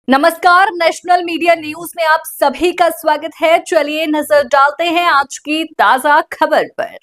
नमस्कार, national media news में आप सभी का स्वागत है। चलिए नजर डालते हैं आज की ताजा खबर पर।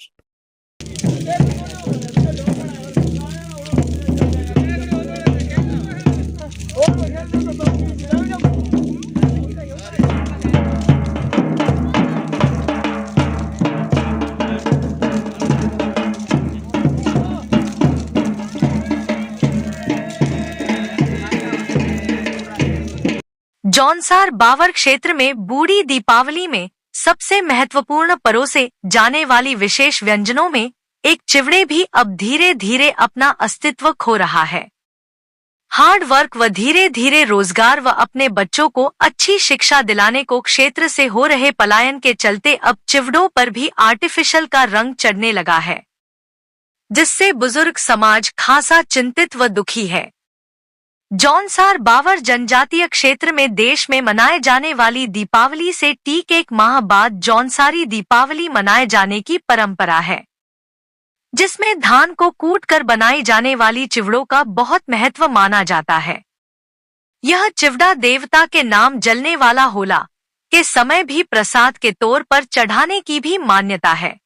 जौनसार बावर क्षेत्र में बूढ़ी दीपावली में सबसे महत्वपूर्ण परोसे जाने वाली विशेष व्यंजनों में एक चिवड़े भी अब धीरे धीरे अपना अस्तित्व खो रहा है। हार्ड वर्क व धीरे धीरे रोजगार व अपने बच्चों को अच्छी शिक्षा दिलाने को क्षेत्र से हो रहे पलायन के चलते अब चिवड़ों पर भी आर्टिफिशियल का रंग चढ़ने लगा है, जिससे बुजुर्ग समाज खासा चिंतित व दुखी है। जौनसार बावर जनजातीय क्षेत्र में देश में मनाए जाने वाली दीपावली से ठीक एक माह बाद जौनसारी दीपावली मनाए जाने की परंपरा है, जिसमें धान को कूटकर बनाई जाने वाली चिवड़ों का बहुत महत्व माना जाता है। यह चिवड़ा देवता के नाम जलने वाला होला के समय भी प्रसाद के तौर पर चढ़ाने की भी मान्यता है।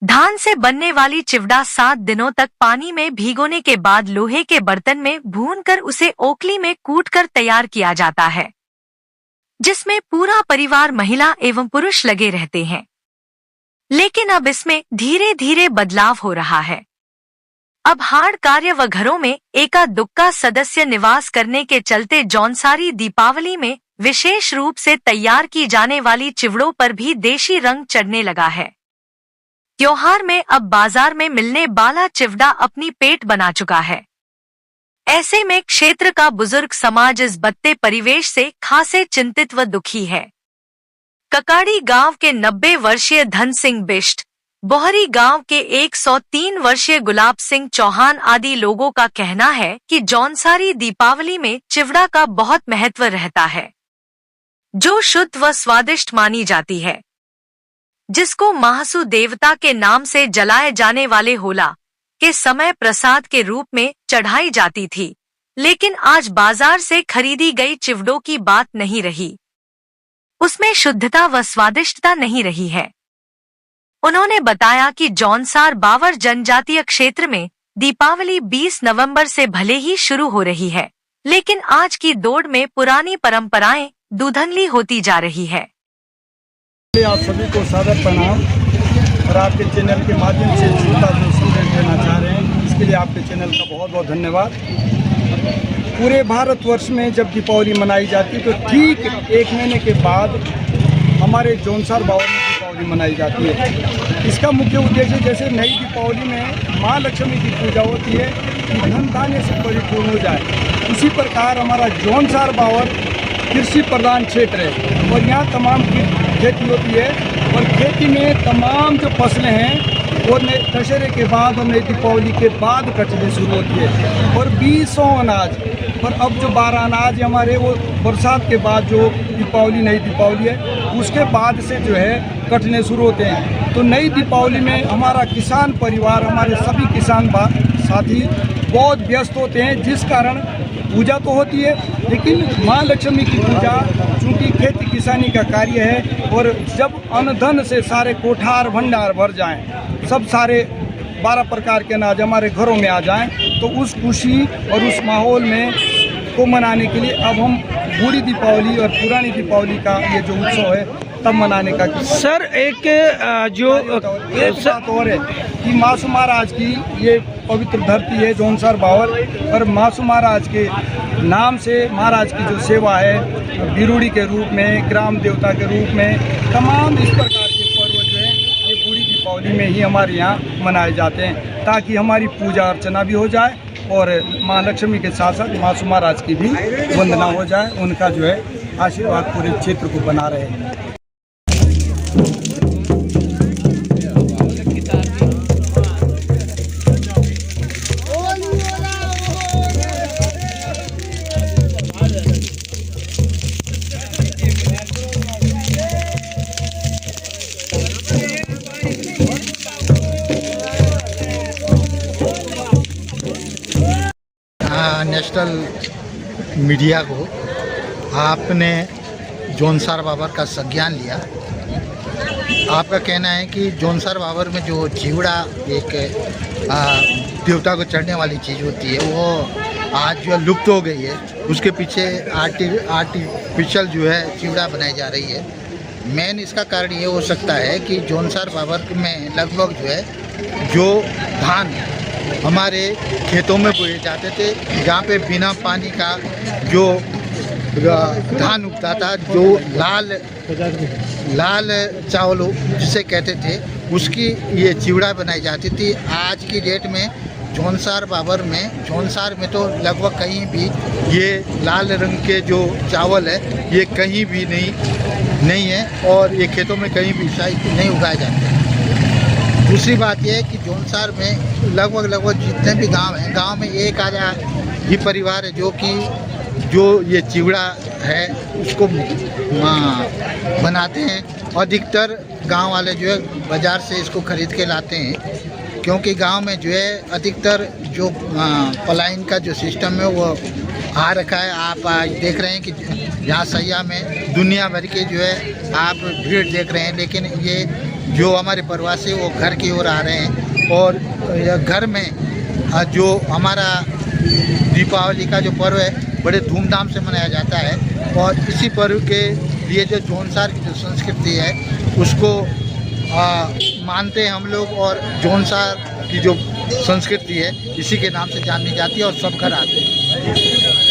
धान से बनने वाली चिवड़ा 7 दिनों तक पानी में भिगोने के बाद लोहे के बर्तन में भूनकर उसे ओखली में कूटकर तैयार किया जाता है, जिसमें पूरा परिवार महिला एवं पुरुष लगे रहते हैं। लेकिन अब इसमें धीरे धीरे बदलाव हो रहा है। अब हार्ड कार्य व घरों में एका दुक्का सदस्य निवास करने के चलते जौनसारी दीपावली में विशेष रूप से तैयार की जाने वाली चिवड़ों पर भी देशी रंग चढ़ने लगा है। त्योहार में अब बाजार में मिलने वाला चिवड़ा अपनी पेट बना चुका है। ऐसे में क्षेत्र का बुजुर्ग समाज इस बदते परिवेश से खासे चिंतित व दुखी है। ककाड़ी गांव के 90 वर्षीय धन सिंह बिष्ट, बोहरी गांव के 103 वर्षीय गुलाब सिंह चौहान आदि लोगों का कहना है कि जौनसारी दीपावली में चिवड़ा का बहुत महत्व रहता है, जो शुद्ध व स्वादिष्ट मानी जाती है, जिसको महासु देवता के नाम से जलाए जाने वाले होला के समय प्रसाद के रूप में चढ़ाई जाती थी। लेकिन आज बाजार से खरीदी गई चिवड़ों की बात नहीं रही, उसमें शुद्धता व स्वादिष्टता नहीं रही है। उन्होंने बताया कि जौनसार बावर जनजातीय क्षेत्र में दीपावली 20 नवंबर से भले ही शुरू हो रही है, लेकिन आज की दौड़ में पुरानी परंपराएं धुंधली होती जा रही है। आप सभी को सादर प्रणाम और आपके चैनल के माध्यम से छोटा जो संदेश देना चाह रहे हैं, इसके लिए आपके चैनल का बहुत बहुत धन्यवाद। पूरे भारतवर्ष में जब दीपावली मनाई जाती है तो ठीक 1 महीने के बाद हमारे जौनसार बावर में दीपावली मनाई जाती है। इसका मुख्य उद्देश्य जैसे नई दीपावली में माँ लक्ष्मी की पूजा होती है कि धन धान्य से परिपूर्ण हो जाए, उसी प्रकार हमारा जौनसार बावर कृषि प्रधान क्षेत्र है और यहाँ तमाम खेती होती है और खेती में तमाम जो फसलें हैं वो दशहरे के बाद और नई दीपावली के बाद कटने शुरू होती है और 20 अनाज और अब जो 12 अनाज हमारे वो बरसात के बाद जो दीपावली नई दीपावली है उसके बाद से जो है कटने शुरू होते हैं। तो नई दीपावली में हमारा किसान परिवार, हमारे सभी किसान साथी बहुत व्यस्त होते हैं, जिस कारण पूजा तो होती है लेकिन माँ लक्ष्मी की पूजा चूँकि खेती किसानी का कार्य है और जब अन्न धन से सारे कोठार भंडार भर जाएं, सब सारे 12 प्रकार के अनाज हमारे घरों में आ जाएं, तो उस खुशी और उस माहौल में को मनाने के लिए अब हम बूढ़ी दीपावली और पुरानी दीपावली का ये जो उत्सव है तब मनाने का। सर एक बात और है कि मासू महाराज की ये पवित्र धरती है जौनसार बावर और मासू महाराज के नाम से महाराज की जो सेवा है बिरुड़ी के रूप में, ग्राम देवता के रूप में, तमाम इस प्रकार के पर्व जो है ये बूढ़ी दीपावली में ही हमारे यहाँ मनाए जाते हैं, ताकि हमारी पूजा अर्चना भी हो जाए और माँ लक्ष्मी के साथ साथ मासू महाराज की भी वंदना हो जाए, उनका जो है आशीर्वाद पूरे क्षेत्र को बना रहे। नेशनल मीडिया को आपने जौनसार बाबर का संज्ञान लिया। आपका कहना है कि जौनसार बाबर में जो चिवड़ा एक देवता को चढ़ने वाली चीज़ होती है वो आज जो लुप्त हो गई है, उसके पीछे आर्टिफिशियल जो है चिवड़ा बनाई जा रही है। मेन इसका कारण ये हो सकता है कि जौनसार बाबर में लगभग जो है जो धान हमारे खेतों में बोए जाते थे, जहाँ पे बिना पानी का जो धान उगता था, जो लाल चावल जिसे कहते थे, उसकी ये चिवड़ा बनाई जाती थी। आज की डेट में जौनसार में तो लगभग कहीं भी ये लाल रंग के जो चावल है ये कहीं भी नहीं है और ये खेतों में कहीं भी शायद नहीं उगाए जाते। दूसरी बात यह है कि जौनसार में लगभग जितने भी गांव हैं, गांव में एक आधा ही परिवार है जो ये चिवड़ा है उसको बनाते हैं। अधिकतर गांव वाले जो है बाज़ार से इसको खरीद के लाते हैं, क्योंकि गांव में जो है अधिकतर जो पलायन का जो सिस्टम है वो आ रखा है। आप आज देख रहे हैं कि यहाँ सैया में दुनिया भर के जो है आप भीड़ देख रहे हैं, लेकिन ये जो हमारे प्रवासी वो घर की ओर आ रहे हैं और घर में जो हमारा दीपावली का जो पर्व है बड़े धूमधाम से मनाया जाता है। और इसी पर्व के लिए जो जौनसार की जो संस्कृति है उसको मानते हैं हम लोग, और जौनसार की जो संस्कृति है इसी के नाम से जानी जाती है और सब घर आते हैं।